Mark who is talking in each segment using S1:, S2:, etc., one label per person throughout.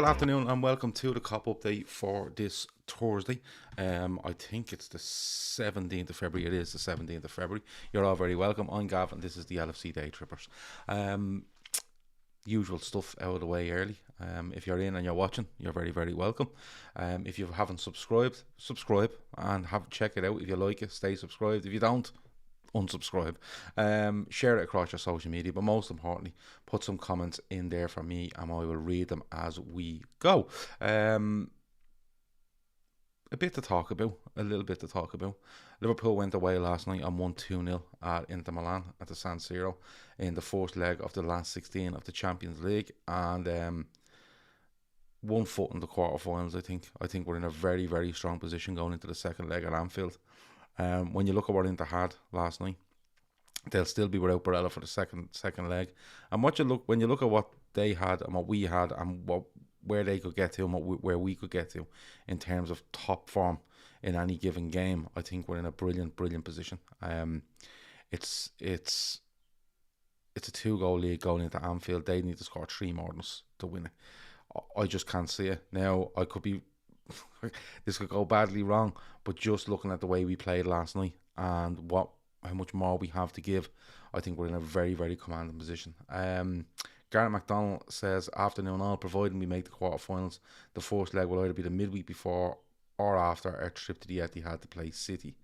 S1: afternoon and welcome to the COP update for this Thursday. I think it's the 17th of February. It is the 17th of February. You're all very welcome. I'm Gav and this is the LFC Daytrippers. Usual stuff out of the way early. If you're in and you're watching, you're very, very welcome. If you haven't subscribed, subscribe and check it out. If you like it, stay subscribed. If you don't, unsubscribe. Share it across your social media, but most importantly, put some comments in there for me and I will read them as we go. A little bit to talk about. Liverpool went away last night and won 2-0 at Inter Milan at the San Siro in the first leg of the last 16 of the Champions League, and 1 foot in the quarterfinals. I think we're in a very, very strong position going into the second leg at Anfield. When you look at what Inter had last night, they'll still be without Barella for the second leg. And when you look at what they had and what we had and where they could get to and where we could get to in terms of top form in any given game, I think we're in a brilliant position. It's a 2-goal lead going into Anfield. They need to score 3 more than us to win it. I just can't see it. Now, I could be... this could go badly wrong, but just looking at the way we played last night and how much more we have to give, I think we're in a very, very commanding position. Gareth McDonald says, afternoon all, providing we make the quarterfinals, the first leg will either be the midweek before or after our trip to the Etihad to play City.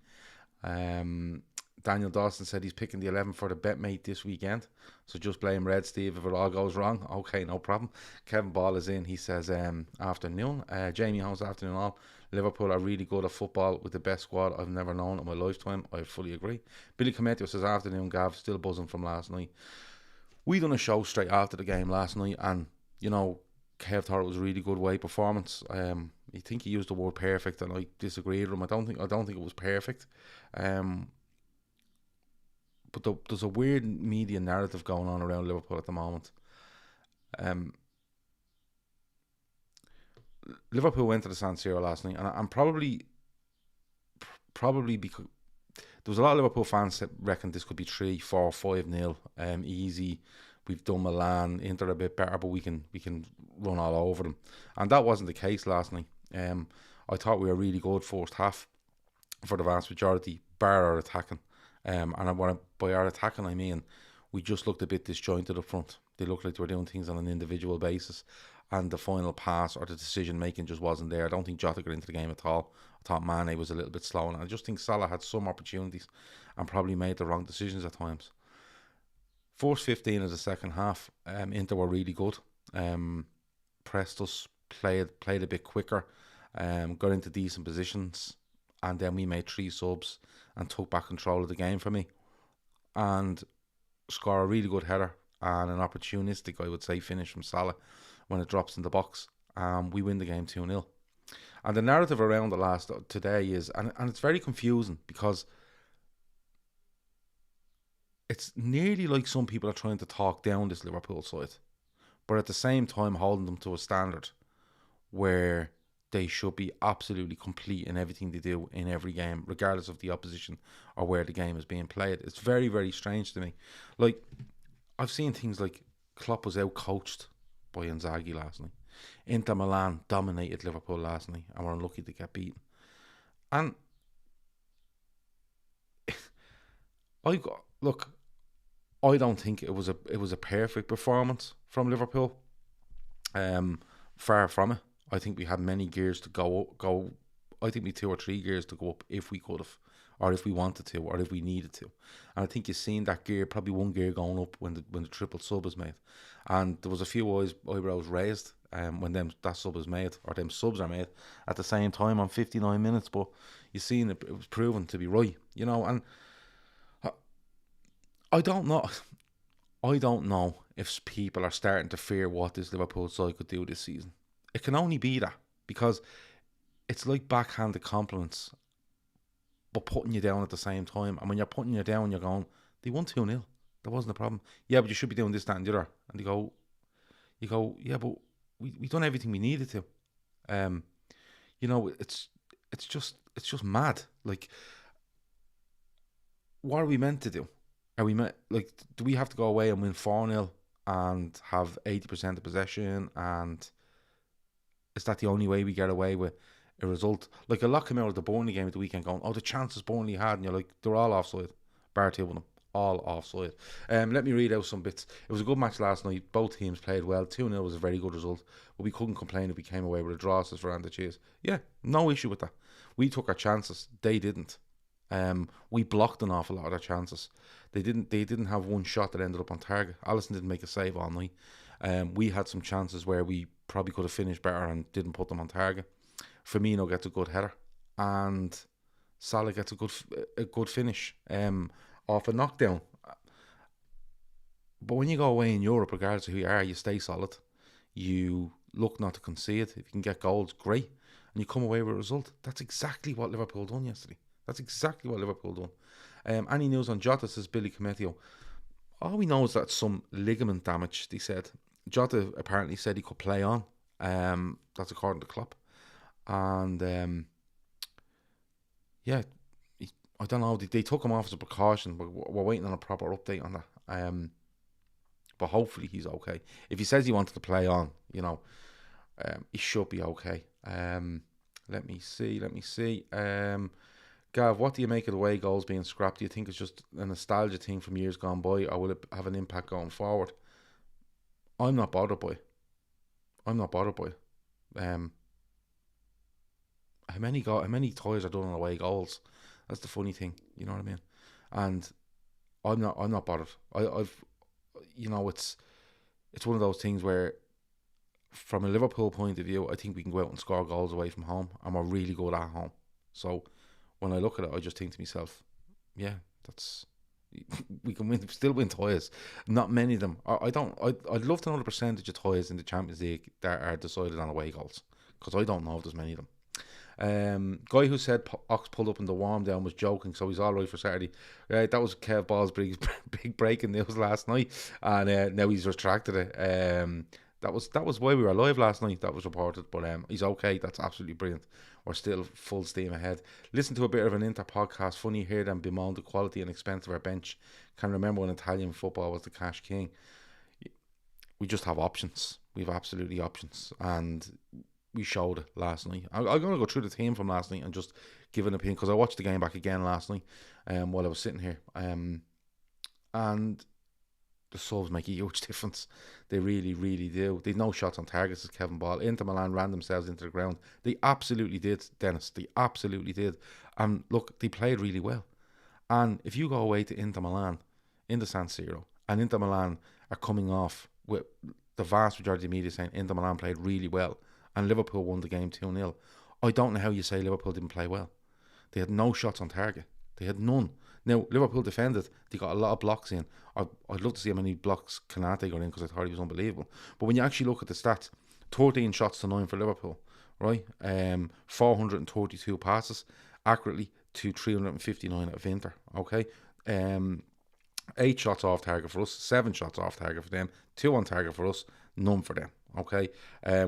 S1: Daniel Dawson said he's picking the 11 for the betmate this weekend, so just blame Red Steve if it all goes wrong. Okay, no problem. Kevin Ball is in. He says afternoon. Jamie Holmes, afternoon all. Liverpool are really good at football with the best squad I've never known in my lifetime. I fully agree. Billy Cometio says afternoon Gav, still buzzing from last night. We done a show straight after the game last night, and Kev thought it was a really good away performance. I think he used the word perfect, and I disagreed with him. I don't think it was perfect. But there's a weird media narrative going on around Liverpool at the moment. Liverpool went to the San Siro last night, and I'm probably because there was a lot of Liverpool fans that reckoned this could be 3, 4, 5-0, easy. We've done Milan, Inter a bit better, but we can run all over them, and that wasn't the case last night. I thought we were really good first half for the vast majority, bar our attacking. And by our attacking, I mean we just looked a bit disjointed up front. They looked like they were doing things on an individual basis, and the final pass or the decision making just wasn't there. I don't think Jota got into the game at all. I thought Mane was a little bit slow, and I just think Salah had some opportunities and probably made the wrong decisions at times. First 15 of the second half, Inter were really good. Pressed us, played a bit quicker, got into decent positions, and then we made 3 subs and took back control of the game for me, and score a really good header and an opportunistic, I would say, finish from Salah when it drops in the box. We win the game 2-0. And the narrative around today is, and it's very confusing because it's nearly like some people are trying to talk down this Liverpool side, but at the same time holding them to a standard where they should be absolutely complete in everything they do in every game, regardless of the opposition or where the game is being played. It's very, very strange to me. Like, I've seen things like Klopp was out-coached by Inzaghi last night. Inter Milan dominated Liverpool last night and were unlucky to get beaten. And I don't think it was a perfect performance from Liverpool. Far from it. I think we had many gears to go. I think we 2 or 3 gears to go up if we could have, or if we wanted to, or if we needed to. And I think you've seen that gear, probably 1 gear going up when the triple sub is made. And there was a few eyebrows raised when that sub is made, or them subs are made at the same time on 59 minutes. But you seen it was proven to be right, And I don't know if people are starting to fear what this Liverpool side could do this season. It can only be that, because it's like backhanded compliments, but putting you down at the same time. And when you're putting you down, you're going, they won 2-0. That wasn't a problem. Yeah, but you should be doing this, that, and the other. And you go, yeah, but we done everything we needed to. It's just mad. Like, what are we meant to do? Do we have to go away and win 4-0 and have 80% of possession and Is that the only way we get away with a result? Like, a lot came out of the Burnley game at the weekend going, oh, the chances Burnley had, and you're like, they're all offside. Bar two of them. All offside. Let me read out some bits. It was a good match last night. Both teams played well. 2-0 was a very good result. But we couldn't complain if we came away with a draw, says Veranda Cheese. Yeah, no issue with that. We took our chances. They didn't. We blocked an awful lot of their chances. They didn't have one shot that ended up on target. Alisson didn't make a save all night. We had some chances where we probably could have finished better and didn't put them on target. Firmino gets a good header, and Salah gets a good finish off a knockdown. But when you go away in Europe, regardless of who you are, you stay solid. You look not to concede. If you can get goals, great. And you come away with a result. That's exactly what Liverpool done yesterday. That's exactly what Liverpool done. Any news on Jota, says Billy Cometio. All we know is that some ligament damage, they said. Jota apparently said he could play on. That's according to Klopp. And yeah, I don't know. They took him off as a precaution, but we're waiting on a proper update on that. But hopefully he's okay. If he says he wanted to play on, he should be okay. Let me see. Gav, what do you make of the way goals being scrapped? Do you think it's just a nostalgia thing from years gone by, or will it have an impact going forward? I'm not bothered by it. How many toys are done on away goals? That's the funny thing, you know what I mean? And I'm not bothered. It's one of those things where, from a Liverpool point of view, I think we can go out and score goals away from home, and we're really good at home. So when I look at it, I just think to myself, yeah, we can still win toys. Not many of them. I'd love to know the percentage of toys in the Champions League that are decided on away goals, because I don't know if there's many of them. Guy who said Ox pulled up in the warm down was joking, so he's all right for Saturday. Right, that was Kev Ball's big breaking news last night, and now he's retracted it. That was why we were live last night. That was reported, but he's okay. That's absolutely brilliant. We're still full steam ahead. Listen to a bit of an Inter podcast. Funny to hear them bemoan the quality and expense of our bench. Can remember when Italian football was the cash king. We just have options. We have absolutely options, and we showed it last night. I'm going to go through the team from last night and just give an opinion, because I watched the game back again last night while I was sitting here. And the subs make a huge difference. They really, really do. They've no shots on target, says Kevin Ball. Inter Milan ran themselves into the ground. They absolutely did, Dennis. They absolutely did. And look, they played really well. And if you go away to Inter Milan in the San Siro, and Inter Milan are coming off with the vast majority of the media saying Inter Milan played really well, and Liverpool won the game 2-0. I don't know how you say Liverpool didn't play well. They had no shots on target. They had none. Now, Liverpool defended. They got a lot of blocks in. I'd love to see how many blocks Kanate got in, because I thought he was unbelievable. But when you actually look at the stats, 13 shots to 9 for Liverpool, right? 432 passes accurately to 359 out of Inter, okay? 8 shots off target for us, 7 shots off target for them, 2 on target for us, none for them. Okay,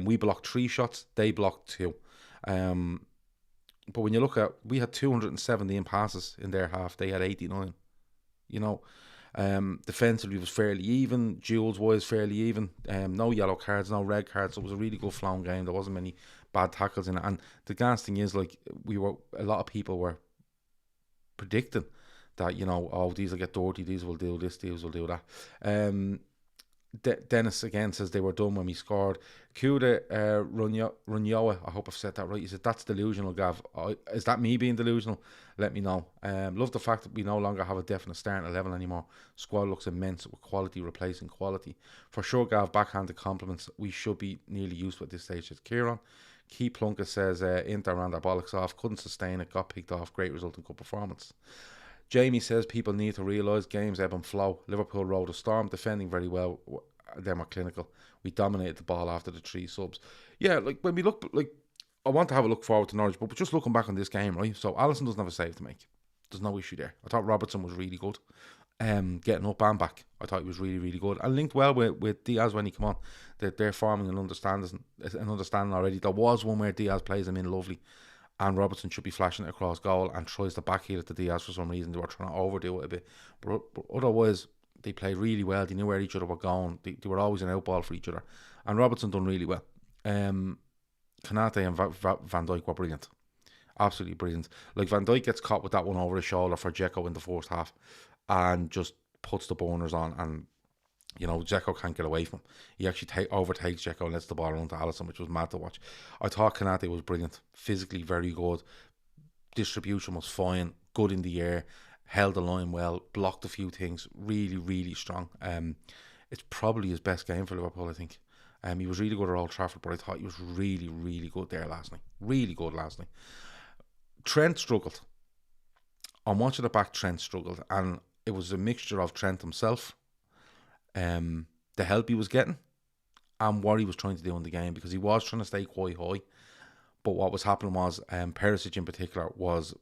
S1: we blocked 3 shots, they blocked 2. But when you look at, we had 217 passes in their half, they had 89. Defensively was fairly even, duels wise fairly even. No yellow cards, no red cards. So it was a really good flown game. There wasn't many bad tackles in it. And the gas thing is, like, a lot of people were predicting that, these will get dirty, these will do this, these will do that. Dennis again says they were done when we scored. Kuda Runyoa, I hope I've said that right. He said, that's delusional, Gav. Is that me being delusional? Let me know. Love the fact that we no longer have a definite starting 11 anymore. Squad looks immense with quality replacing quality. For sure, Gav, backhanded compliments. We should be nearly used to at this stage. It's Kieran. Key Plunkett says Inter ran their bollocks off, couldn't sustain it, got picked off. Great result and good performance. Jamie says people need to realise games ebb and flow. Liverpool rode a storm, defending very well. Them are clinical. We dominated the ball after the 3 subs. Yeah, like when we look, like, I want to have a look forward to Norwich, but just looking back on this game, right? So Alisson doesn't have a save to make. There's no issue there. I thought Robertson was really good. Getting up and back, I thought he was really, really good, and linked well with Diaz when he came on. They're forming an understanding already. There was one where Diaz plays him in lovely, and Robertson should be flashing it across goal and tries to backheel it to Diaz for some reason. They were trying to overdo it a bit, but otherwise they played really well. They knew where each other were going. They were always an out ball for each other, and Robertson done really well. Konate and Van Dijk were brilliant. Absolutely brilliant. Like, Van Dijk gets caught with that one over his shoulder for Dzeko in the first half and just puts the burners on, and Dzeko can't get away from him. He actually overtakes Dzeko and lets the ball run to Alisson, which was mad to watch. I thought Konate was brilliant. Physically very good. Distribution was fine. Good in the air. Held the line well. Blocked a few things. Really, really strong. It's probably his best game for Liverpool, I think. He was really good at Old Trafford, but I thought he was really, really good there last night. Really good last night. Trent struggled. On watching it back, Trent struggled. And it was a mixture of Trent himself, the help he was getting, and what he was trying to do in the game, because he was trying to stay quite high. But what was happening was, Perisic in particular, was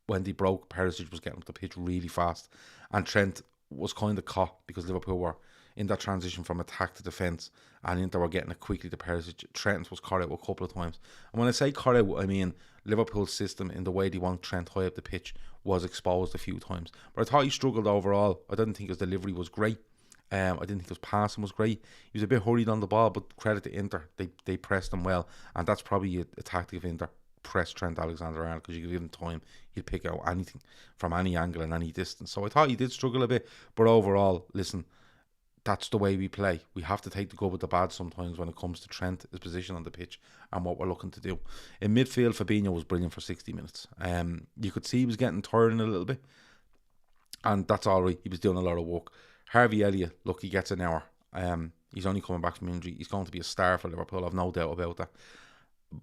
S1: when they broke, Perisic was getting up the pitch really fast, and Trent was kind of caught because Liverpool were in that transition from attack to defence, and Inter were getting it quickly to Perisic. Trent was caught out a couple of times, and when I say caught out, I mean Liverpool's system in the way they want Trent high up the pitch was exposed a few times. But I thought he struggled overall. I didn't think his delivery was great. I didn't think his passing was great. He was a bit hurried on the ball, but credit to Inter, they pressed him well, and that's probably a tactic of Inter. Press Trent Alexander-Arnold, because you give him time, he'll pick out anything from any angle and any distance. So I thought he did struggle a bit, but overall, listen, that's the way we play. We have to take the good with the bad sometimes when it comes to Trent, his position on the pitch, and what we're looking to do. In midfield, Fabinho was brilliant for 60 minutes. You could see he was getting tired a little bit, and that's all right. He was doing a lot of work. Harvey Elliott, look, he gets an hour. He's only coming back from injury. He's going to be a star for Liverpool, I've no doubt about that.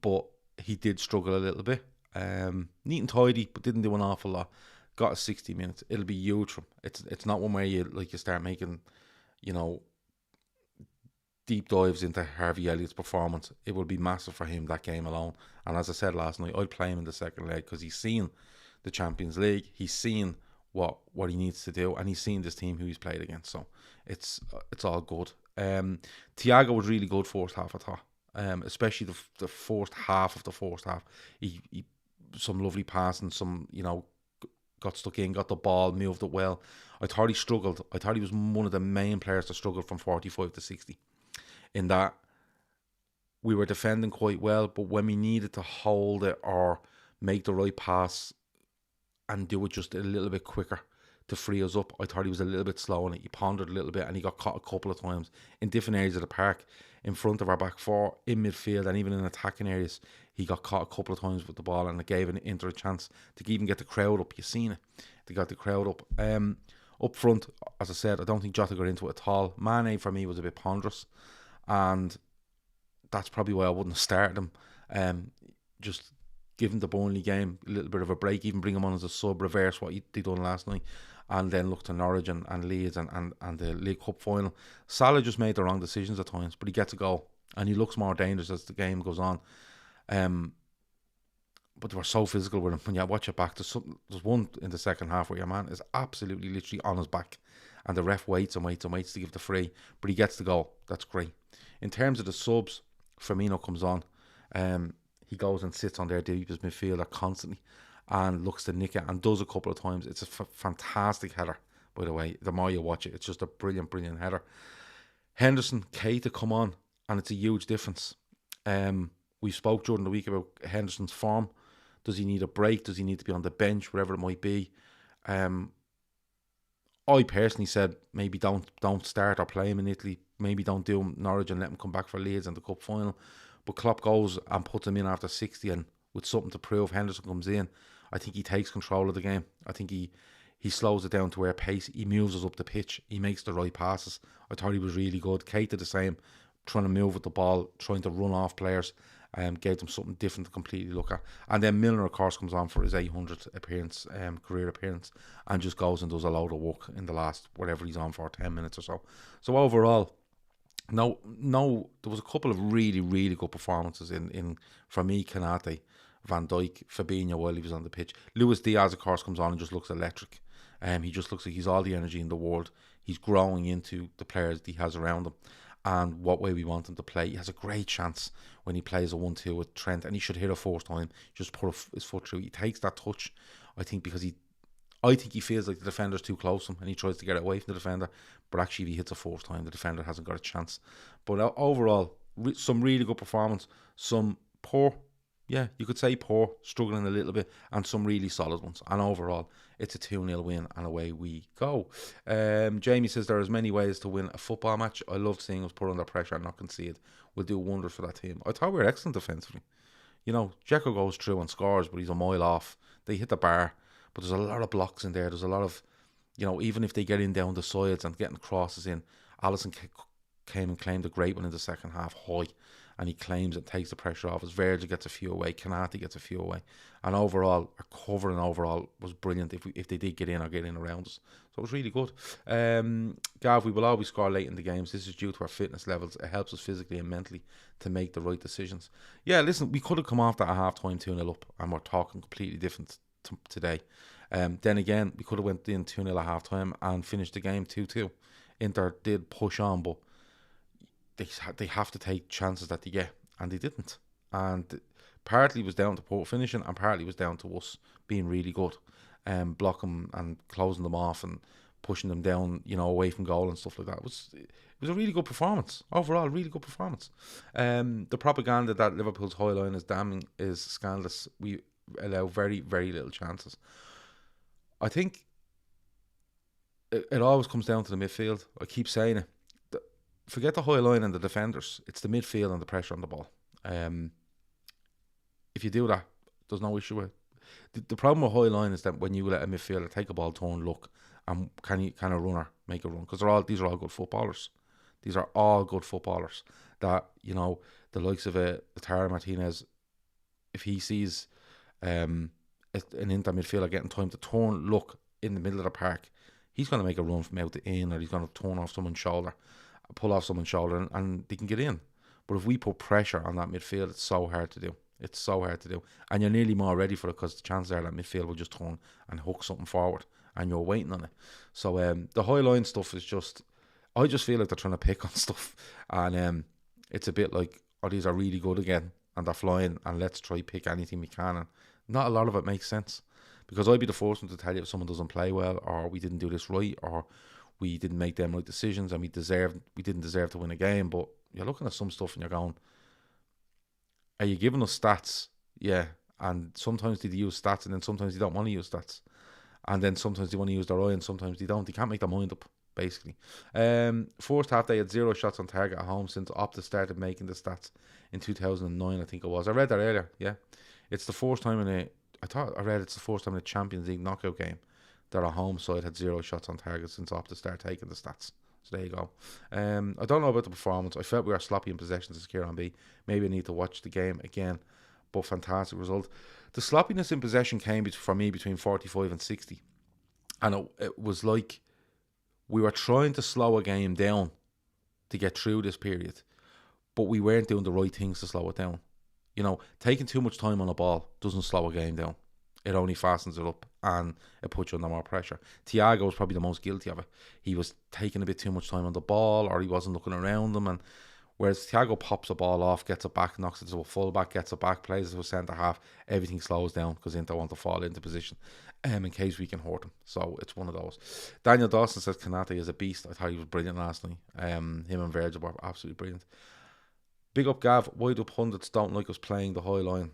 S1: But he did struggle a little bit. Neat and tidy, but didn't do an awful lot. Got a 60 minutes. It'll be huge from him. It's not one where you start making, deep dives into Harvey Elliott's performance. It will be massive for him, that game alone. And as I said last night, I'd play him in the second leg, because he's seen the Champions League. He's seen what he needs to do, and he's seen this team who he's played against. So it's all good. Thiago was really good first half, I thought. Especially the first half of the first half. He some lovely passing, some, got stuck in, got the ball, moved it well. I thought he struggled. I thought he was one of the main players that struggled from 45 to 60. In that we were defending quite well, but when we needed to hold it or make the right pass and do it just a little bit quicker to free us up, I thought he was a little bit slow on it. He pondered a little bit, and he got caught a couple of times in different areas of the park, in front of our back four, in midfield, and even in attacking areas. He got caught a couple of times with the ball, and it gave Inter a chance to even get the crowd up. You've seen it. They got the crowd up. Up front, as I said, I don't think Jota got into it at all. Mane, for me, was a bit ponderous, and that's probably why I wouldn't have started him. Just give him the Burnley game a little bit of a break, even bring him on as a sub, reverse what they done last night, and then look to Norwich and Leeds and the League Cup final. Salah just made the wrong decisions at times, but he gets a goal, and he looks more dangerous as the game goes on. But they were so physical with him. When you watch it back, there's one in the second half where your man is absolutely literally on his back, and the ref waits and waits and waits to give the free, but he gets the goal. That's great. In terms of the subs, Firmino comes on. He goes and sits on their deepest midfielder constantly and looks to nick it, and does a couple of times. It's a fantastic header, by the way. The more you watch it, it's just a brilliant, brilliant header. Henderson, Keita come on, and it's a huge difference. We spoke during the week about Henderson's form. Does he need a break? Does he need to be on the bench? Whatever it might be. I personally said maybe don't start or play him in Italy. Maybe don't do him Norwich and let him come back for Leeds and the cup final. But Klopp goes and puts him in after 60, and with something to prove, Henderson comes in. I think he takes control of the game. I think he slows it down to where pace. He moves us up the pitch. He makes the right passes. I thought he was really good. Keita the same, trying to move with the ball, trying to run off players. Gave them something different to completely look at. And then Milner, of course, comes on for his 800th appearance, career appearance, and just goes and does a load of work in the last, whatever he's on for, 10 minutes or so. So overall, no, there was a couple of really, really good performances in for me, Konate, Van Dijk, Fabinho while he was on the pitch. Luis Diaz, of course, comes on and just looks electric. He just looks like he's all the energy in the world. He's growing into the players that he has around him and what way we want him to play. He has a great chance when he plays a 1-2 with Trent, and he should hit a first time, just put his foot through. He takes that touch, I think, because I think he feels like the defender's too close to him and he tries to get it away from the defender, but actually if he hits a fourth time, the defender hasn't got a chance. But overall, some really good performance, some poor. Yeah, you could say poor, struggling a little bit, and some really solid ones. And overall, it's a 2-0 win, and away we go. Jamie says there are many ways to win a football match. I love seeing us put under pressure and not concede. We'll do wonders for that team. I thought we were excellent defensively. You know, Dzeko goes through and scores, but he's a mile off. They hit the bar, but there's a lot of blocks in there. There's a lot of, you know, even if they get in down the sides and getting crosses in, Alisson came and claimed a great one in the second half, high, and he claims it, takes the pressure off. As Virgil gets a few away, Kanate gets a few away, and overall, our covering overall was brilliant. If they did get in or get in around us, so it was really good. Gav, we will always score late in the games. This is due to our fitness levels. It helps us physically and mentally to make the right decisions. Yeah, listen, we could have come off that at half time 2-0 up, and we're talking completely different today. Then again, we could have went in 2-0 at half time and finished the game 2-2. Inter did push on, but they have to take chances that they get, and they didn't. And partly was down to poor finishing, and partly was down to us being really good, blocking and closing them off and pushing them down, you know, away from goal and stuff like that. It was a really good performance overall, really good performance. The propaganda that Liverpool's high line is damning is scandalous. We allow very, very little chances. I think it always comes down to the midfield. I keep saying it. Forget the high line and the defenders. It's the midfield and the pressure on the ball. If you do that, there's no issue with it. The problem with high line is that when you let a midfielder take a ball, turn, look, and can a runner make a run? Because these are all good footballers. These are all good footballers. That, you know, the likes of Lautaro Martinez, if he sees an Inter midfielder getting time to turn, look in the middle of the park, he's going to make a run from out to in, or he's going to turn off someone's shoulder, pull off someone's shoulder, and they can get in. But if we put pressure on that midfield, it's so hard to do. It's so hard to do. And you're nearly more ready for it because the chances are that midfield will just turn and hook something forward and you're waiting on it. So the high line stuff is just, I just feel like they're trying to pick on stuff. And it's a bit like, oh, these are really good again and they're flying and let's try pick anything we can. And not a lot of it makes sense. Because I'd be the first one to tell you if someone doesn't play well, or we didn't do this right, or we didn't make them right decisions and we didn't deserve to win a game. But you're looking at some stuff and you're going, are you giving us stats? Yeah. And sometimes they use stats and then sometimes they don't want to use stats. And then sometimes they want to use their eye and sometimes they don't. They can't make their mind up, basically. First half, they had 0 shots on target at home since Opta started making the stats in 2009, I think it was. I read that earlier, yeah. It's the first time it's the first time in a Champions League knockout game that our home side had 0 shots on target since Opta started taking the stats. So there you go. I don't know about the performance. I felt we were sloppy in possession to secure on B. Maybe I need to watch the game again. But fantastic result. The sloppiness in possession came for me between 45 and 60. And it was like we were trying to slow a game down to get through this period. But we weren't doing the right things to slow it down. You know, taking too much time on the ball doesn't slow a game down. It only fastens it up and it puts you under more pressure. Thiago was probably the most guilty of it. He was taking a bit too much time on the ball, or he wasn't looking around them. And whereas Thiago pops a ball off, gets it back, knocks it to a full back, gets it back, plays it to a centre half, everything slows down because Inter want to fall into position in case we can hurt him. So it's one of those. Daniel Dawson says Kanate is a beast. I thought he was brilliant last night. Him and Virgil were absolutely brilliant. Big up Gav. Why do pundits don't like us playing the high line?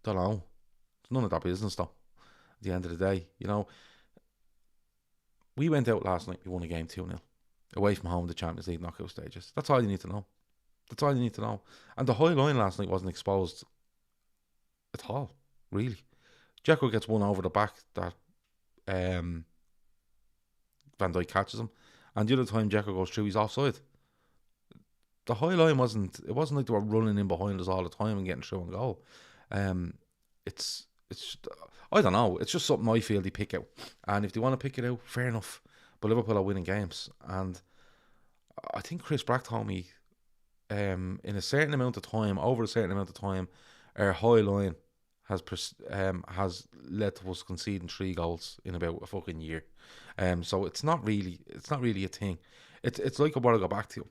S1: Don't know. It's none of their business though. At the end of the day, you know, we went out last night, we won a game 2-0 away from home, the Champions League knockout stages. That's all you need to know. That's all you need to know. And the high line last night wasn't exposed at all, really. Dzeko gets one over the back that Van Dijk catches him, and the other time Dzeko goes through, he's offside. The high line wasn't like they were running in behind us all the time and getting through and goal. It's I don't know. It's just something I feel they pick out, and if they want to pick it out, fair enough. But Liverpool are winning games, and I think Chris Brack told me, in a certain amount of time, over a certain amount of time, our high line has led to us conceding 3 goals in about a fucking year. So it's not really a thing. It's like what I go back to.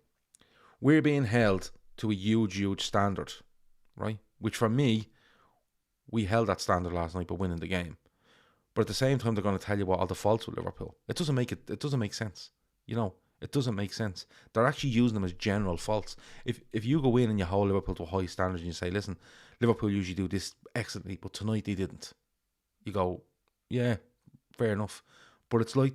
S1: We're being held to a huge standard, right? Which for me, we held that standard last night by winning the game. But at the same time, they're going to tell you what all the faults with Liverpool. It doesn't make sense. You know, It doesn't make sense. They're actually using them as general faults. If you go in and you hold Liverpool to high standards and you say, listen, Liverpool usually do this excellently, but tonight they didn't. You go, yeah, fair enough. But it's like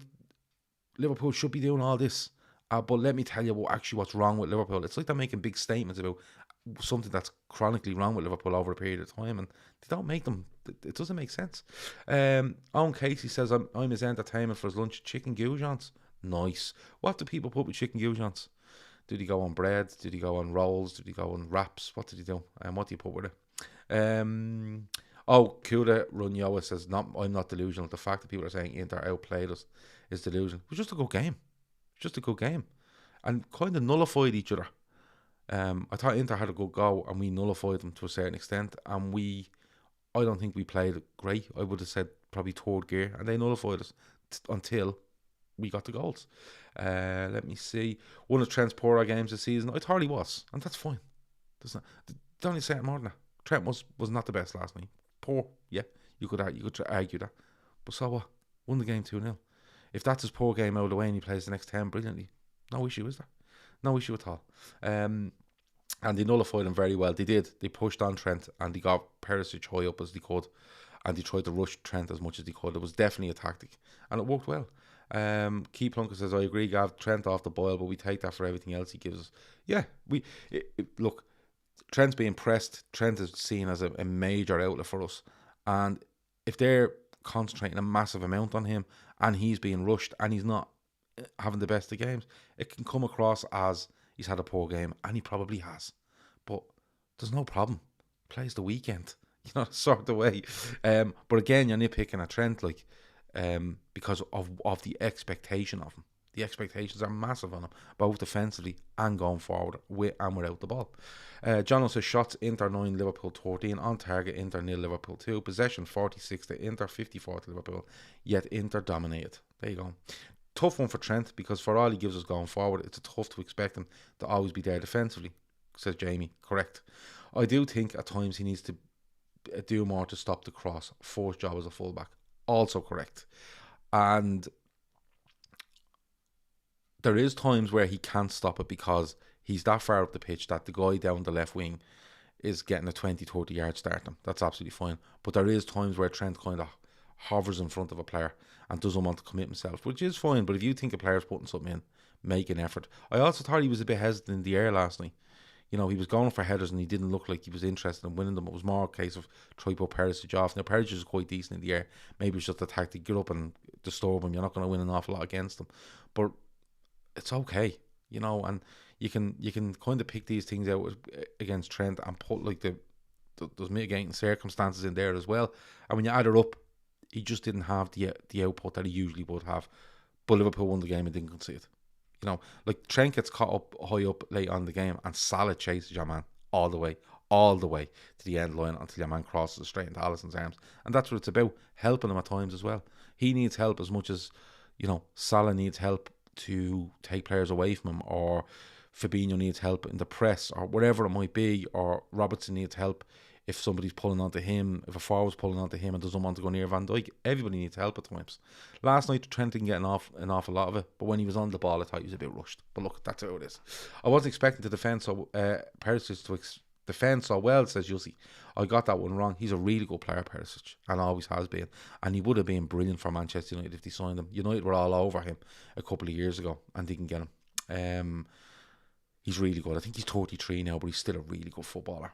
S1: Liverpool should be doing all this. But let me tell you what's wrong with Liverpool. It's like they're making big statements about something that's chronically wrong with Liverpool over a period of time, and they don't make them. It doesn't make sense. Owen Casey says, I'm his entertainment for his lunch. Chicken goujons. Nice. What do people put with chicken goujons? Did he go on bread? Did he go on rolls? Did he go on wraps? What did he do? And what do you put with it? Kuda Runyoa says, I'm not delusional. The fact that people are saying Inter outplayed us is delusional. It was just a good game. And kind of nullified each other. I thought Inter had a good go, and we nullified them to a certain extent. And I don't think we played great. I would have said probably third gear, and they nullified us until we got the goals. Let me see. One of Trent's poorer games this season. I thought he was, and that's fine. Don't need to say it more than that. Trent was not the best last night. Poor, yeah. You could argue that. But so what? Won the game 2-0. If that's his poor game out of the way and he plays the next 10 brilliantly, no issue, is there? No issue at all. And they nullified him very well. They did. They pushed on Trent and they got Perisic high up as they could. And they tried to rush Trent as much as they could. It was definitely a tactic. And it worked well. Key Plunker says, I agree, Gav, Trent off the boil, but we take that for everything else he gives us. Yeah, look, Trent's being pressed. Trent is seen as a major outlet for us. And if they're concentrating a massive amount on him and he's being rushed and he's not having the best of games, it can come across as he's had a poor game, and he probably has. But there's no problem. Plays the weekend, sort of way. But again, you're nitpicking at Trent, because of the expectation of him. The expectations are massive on him, both defensively and going forward, with and without the ball. John says, shots Inter 9, Liverpool 13. On target, Inter 0, Liverpool 2. Possession 46 to Inter, 54 to Liverpool. Yet Inter dominated. There you go. Tough one for Trent, because for all he gives us going forward, it's tough to expect him to always be there defensively, says Jamie. Correct. I do think at times he needs to do more to stop the cross. First job as a fullback. Also correct. And there is times where he can't stop it because he's that far up the pitch that the guy down the left wing is getting a 20-30 yard start him. That's absolutely fine. But there is times where Trent kind of hovers in front of a player and doesn't want to commit himself, which is fine. But if you think a player's putting something in, make an effort. I also thought he was a bit hesitant in the air last night. He was going for headers and he didn't look like he was interested in winning them. It was more a case of try to put Perisic off. Now, Perisic is quite decent in the air. Maybe it's just a tactic. Get up and disturb him. You're not going to win an awful lot against him. But it's okay, and you can kind of pick these things out against Trent and put those mitigating circumstances in there as well. And when you add it up, he just didn't have the output that he usually would have. But Liverpool won the game and didn't concede. Trent gets caught up high up late on the game, and Salah chases your man all the way to the end line until your man crosses straight into Alisson's arms. And that's what it's about, helping him at times as well. He needs help as much as Salah needs help to take players away from him, or Fabinho needs help in the press, or whatever it might be, or Robertson needs help if somebody's pulling onto him, if a forward's pulling onto him and doesn't want to go near Van Dijk. Everybody needs help at times. Last night, Trent didn't get an awful lot of it, but when he was on the ball, I thought he was a bit rushed. But look, that's how it is. I wasn't expecting to defend Perisic to defend so well, says Yussi. I got that one wrong. He's a really good player, Perisic, and always has been. And he would have been brilliant for Manchester United if they signed him. United were all over him a couple of years ago and didn't get him. He's really good. I think he's 33 now, but he's still a really good footballer.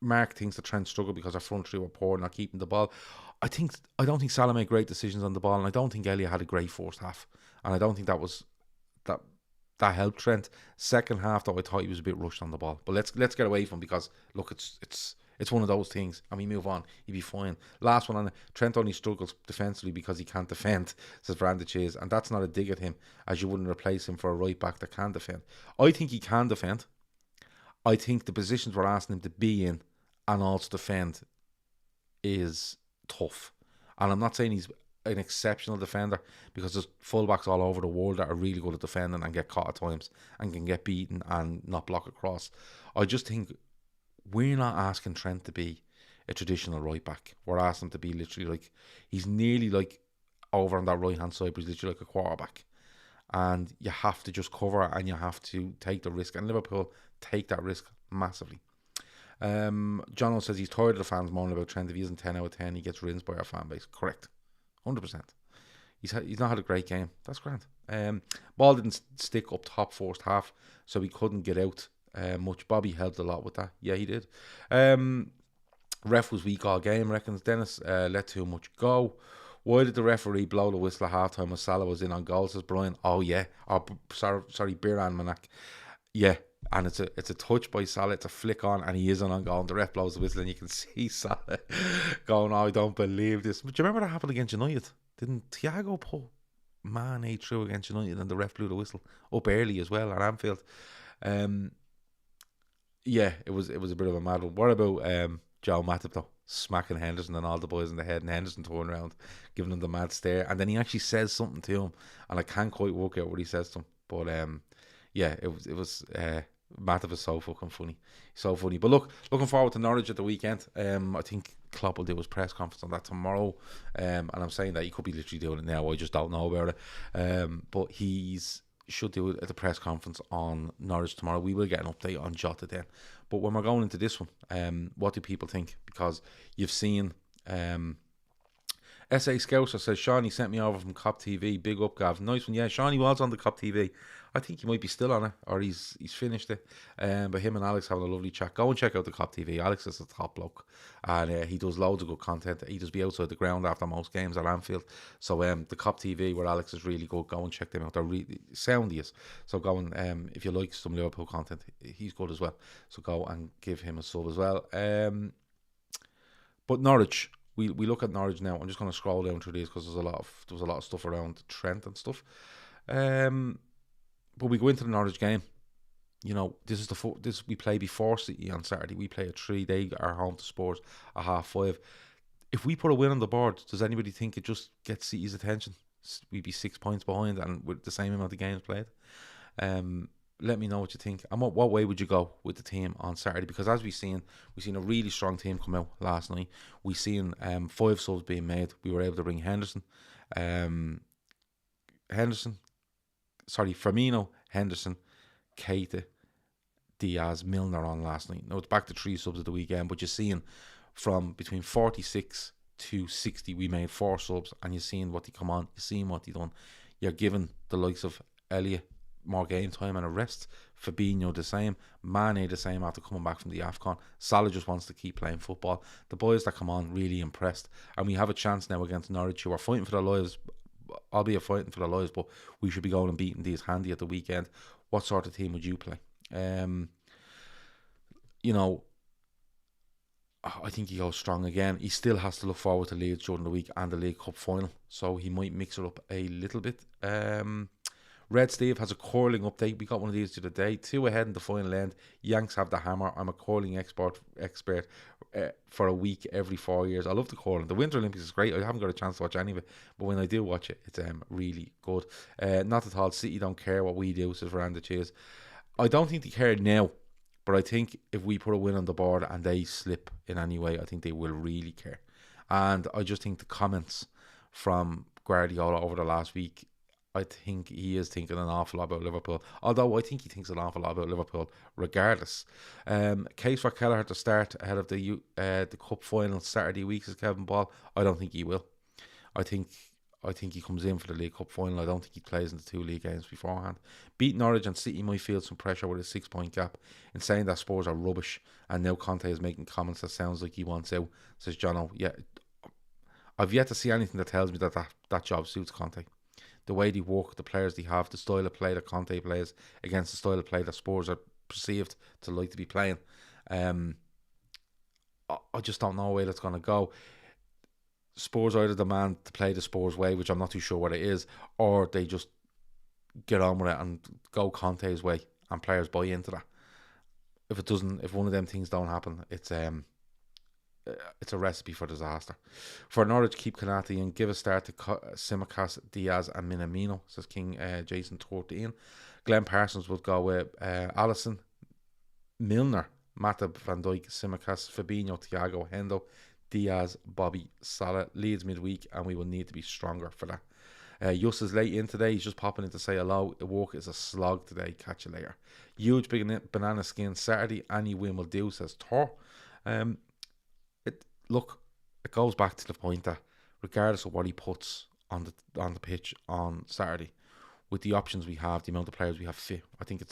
S1: Mark thinks that Trent struggled because our front three were poor, not keeping the ball. I don't think Salah made great decisions on the ball, and I don't think Elliott had a great first half, and I don't think that helped Trent. Second half, though, I thought he was a bit rushed on the ball. But let's get away from him, because look, it's one of those things, and we move on. He'd be fine. Last one on it. Trent only struggles defensively because he can't defend, says Brandon Chase, and that's not a dig at him, as you wouldn't replace him for a right back that can defend. I think he can defend. I think the positions we're asking him to be in and also defend is tough. And I'm not saying he's an exceptional defender, because there's fullbacks all over the world that are really good at defending and get caught at times and can get beaten and not block across. I just think we're not asking Trent to be a traditional right back. We're asking him to be literally he's nearly like over on that right hand side, but he's literally like a quarterback. And you have to just cover and you have to take the risk. And Liverpool take that risk massively. Jono says he's tired of the fans moaning about Trent. If he isn't 10 out of 10, he gets rinsed by our fan base. Correct. 100%. He's not had a great game. That's grand. Ball didn't stick up top first half, so he couldn't get out much. Bobby helped a lot with that. Yeah, he did. Ref was weak all game, reckons Dennis. Let too much go. Why did the referee blow the whistle at halftime when Salah was in on goal, says Brian? Oh, yeah. Oh, sorry, Biran Manak. Yeah, and it's a touch by Salah. It's a flick on, and he is on goal. And the ref blows the whistle, and you can see Salah going, oh, I don't believe this. But do you remember that happened against United? Didn't Thiago put Mane through against United, and the ref blew the whistle up early as well at Anfield? Yeah, it was a bit of a mad one. What about Joe Matip though? Smacking Henderson and all the boys in the head, and Henderson turned around, giving him the mad stare, and then he actually says something to him, and I can't quite work out what he says to him, but yeah, it was Matip is so fucking funny, so funny. But looking forward to Norwich at the weekend. I think Klopp will do his press conference on that tomorrow, and I'm saying that he could be literally doing it now. I just don't know about it. But he's should do it at the press conference on Norwich tomorrow. We will get an update on Jota then. But when we're going into this one, what do people think? Because you've seen SA Scouser says, Shawnee sent me over from Cop TV. Big up, Gav. Nice one. Yeah, Shawnee was on the Cop TV. I think he might be still on it, or he's finished it. But him and Alex having a lovely chat. Go and check out the Cop TV. Alex is a top bloke, and he does loads of good content. He does be outside the ground after most games at Anfield. So the Cop TV where Alex is really good. Go and check them out. They're really soundiest. So go and if you like some Liverpool content, he's good as well. So go and give him a sub as well. But Norwich. We look at Norwich now. I'm just going to scroll down through these because there was a lot of stuff around Trent and stuff. But we go into the Norwich game. You know, this we play before City on Saturday. We play at 3. They are home to Spurs at 5:30. If we put a win on the board, does anybody think it just gets City's attention? We'd be 6 points behind and with the same amount of games played. Let me know what you think. And what way would you go with the team on Saturday? Because as we've seen a really strong team come out last night. We've seen 5 subs being made. We were able to bring Firmino, Henderson, Keita, Diaz, Milner on last night. Now it's back to 3 subs at the weekend, but you're seeing from between 46 to 60, we made 4 subs, and you're seeing what they come on, you're seeing what they done. You're giving the likes of Elliott more game time and a rest. Fabinho the same, Mane the same after coming back from the AFCON. Salah just wants to keep playing football. The boys that come on really impressed, and we have a chance now against Norwich, who are fighting for their lives, albeit fighting for their lives, but we should be going and beating these handy at the weekend. What sort of team would you play? You know, I think he goes strong again. He still has to look forward to Leeds during the week and the League Cup final, so he might mix it up a little bit. Red Steve has a curling update. We got one of these the other day. 2 ahead in the final end. Yanks have the hammer. I'm a curling expert for a week every 4 years. I love the curling. The Winter Olympics is great. I haven't got a chance to watch any of it, but when I do watch it, it's really good. Not at all. City don't care what we do, says Veranda Cheers. I don't think they care now, but I think if we put a win on the board and they slip in any way, I think they will really care. And I just think the comments from Guardiola over the last week, I think he is thinking an awful lot about Liverpool. Although I think he thinks an awful lot about Liverpool regardless. Case for Kelleher to start ahead of the Cup final Saturday week, says Kevin Ball. I don't think he will. I think he comes in for the League Cup final. I don't think he plays in the 2 league games beforehand. Beat Norwich and City might feel some pressure with a 6-point gap. In saying that Spurs are rubbish, and now Conte is making comments that sounds like he wants out, says Jono. Yeah, I've yet to see anything that tells me that job suits Conte. The way they work, the players they have, the style of play that Conte plays against the style of play that Spurs are perceived to like to be playing. I just don't know where that's going to go. Spurs either demand to play the Spurs way, which I'm not too sure what it is, or they just get on with it and go Conte's way, and players buy into that. If one of them things don't happen, it's a recipe for disaster. For Norwich, keep Kanate and give a start to Tsimikas, Diaz and Minamino, says King Jason 13. Glenn Parsons would go with Allison, Milner, Matip, Van Dijk, Tsimikas, Fabinho, Thiago, Hendo, Diaz, Bobby, Salah. Leeds midweek, and we will need to be stronger for that. Yus is late in today. He's just popping in to say hello. The work is a slog today. Catch you later. Huge big banana skin Saturday. Any win will do, says Thor. It goes back to the point that regardless of what he puts on the pitch on Saturday, with the options we have, the amount of players we have fit, I think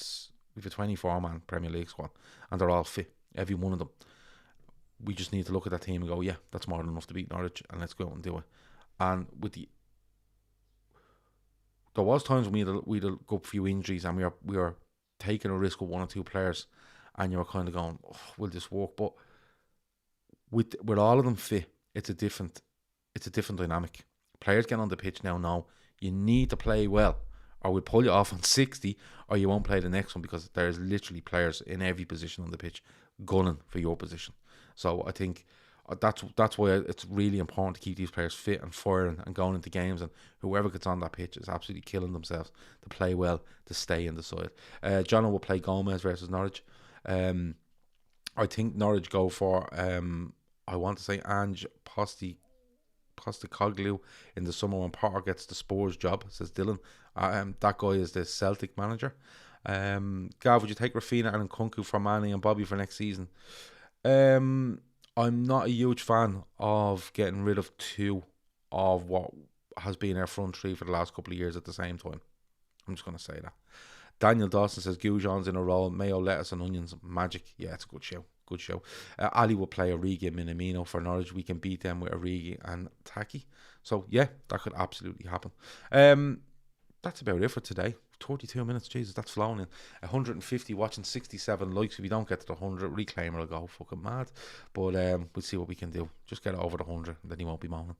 S1: we've a 24-man Premier League squad, and they're all fit. Every one of them. We just need to look at that team and go, yeah, that's more than enough to beat Norwich, and let's go out and do it. And there was times when we had a good few injuries, and we were taking a risk with one or two players, and you were kind of going, oh, will this work? But with all of them fit, it's a different dynamic. Players getting on the pitch now know you need to play well, or we'll pull you off on 60, or you won't play the next one, because there's literally players in every position on the pitch gunning for your position. So I think that's why it's really important to keep these players fit and firing and going into games, and whoever gets on that pitch is absolutely killing themselves to play well, to stay in the side. Jono will play Gomez versus Norwich. I think Norwich go for I want to say Ange Postecoglou in the summer when Potter gets the Spurs job, says Dylan. That guy is the Celtic manager. Gav, would you take Rafinha and Nkunku for Manny and Bobby for next season? I'm not a huge fan of getting rid of two of what has been our front three for the last couple of years at the same time. I'm just going to say that. Daniel Dawson says Goujon's in a roll. Mayo, lettuce and onions. Magic. Yeah, it's a good show. Good show. Ali will play Origi and Minamino for Norwich. We can beat them with Origi and Taki. So, yeah, that could absolutely happen. That's about it for today. 32 minutes, Jesus, that's flown in. 150 watching, 67 likes. If you don't get to the 100, Reclaimer will go fucking mad. But we'll see what we can do. Just get it over the 100, then he won't be moaning.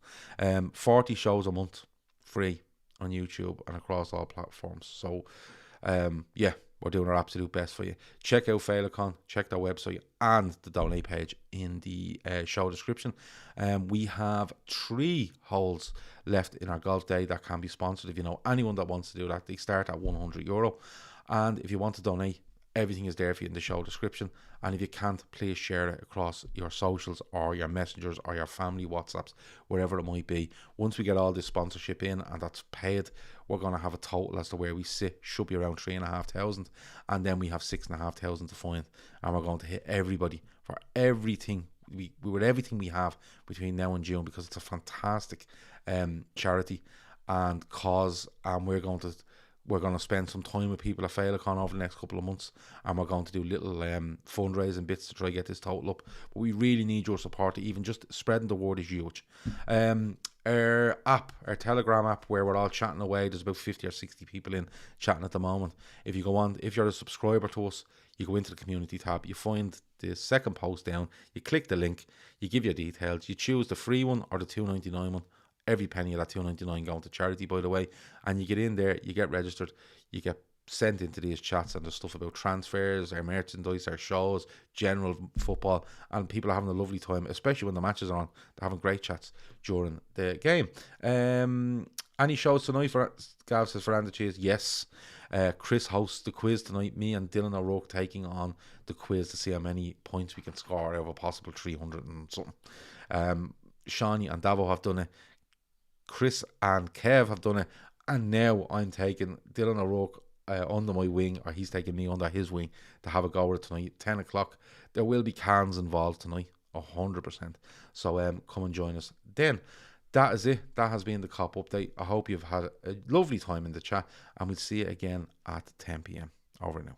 S1: 40 shows a month, free on YouTube and across all platforms. So, yeah, we're doing our absolute best for you. Check out Féileacáin, check their website and the donate page in the show description. We have 3 holes left in our golf day that can be sponsored. If you know anyone that wants to do that, they start at €100. And if you want to donate, everything is there for you in the show description. And if you can't, please share it across your socials or your messengers or your family WhatsApps, wherever it might be. Once we get all this sponsorship in and that's paid, we're going to have a total as to where we sit. Should be around 3,500, and then we have 6,500 to find, and we're going to hit everybody for everything with everything we have between now and June, because it's a fantastic charity and cause, and we're going to spend some time with people at Féileacáin over the next couple of months, and we're going to do little fundraising bits to try to get this total up. But we really need your support. Even just spreading the word is huge. Our Telegram app, where we're all chatting away, there's about 50 or 60 people in chatting at the moment. If you go on, if you're a subscriber to us, you go into the community tab, you find the second post down, you click the link, you give your details, you choose the free one or the $2.99 one. Every penny of that $2.99 going to charity, by the way. And you get in there, you get registered, you get sent into these chats, and there's stuff about transfers, our merchandise, our shows, general football, and people are having a lovely time, especially when the matches are on. They're having great chats during the game. Any shows tonight for Gav says for Cheese? Yes. Chris hosts the quiz tonight. Me and Dylan O'Rourke taking on the quiz to see how many points we can score out of a possible 300 and something. Shawnee and Davo have done it. Chris and Kev have done it, and now I'm taking Dylan O'Rourke under my wing, or he's taking me under his wing to have a go with it tonight. 10 o'clock. There will be cans involved tonight, 100%. So come and join us then. That is it. That has been the COP update. I hope you've had a lovely time in the chat, and we'll see you again at 10 p.m. Over now.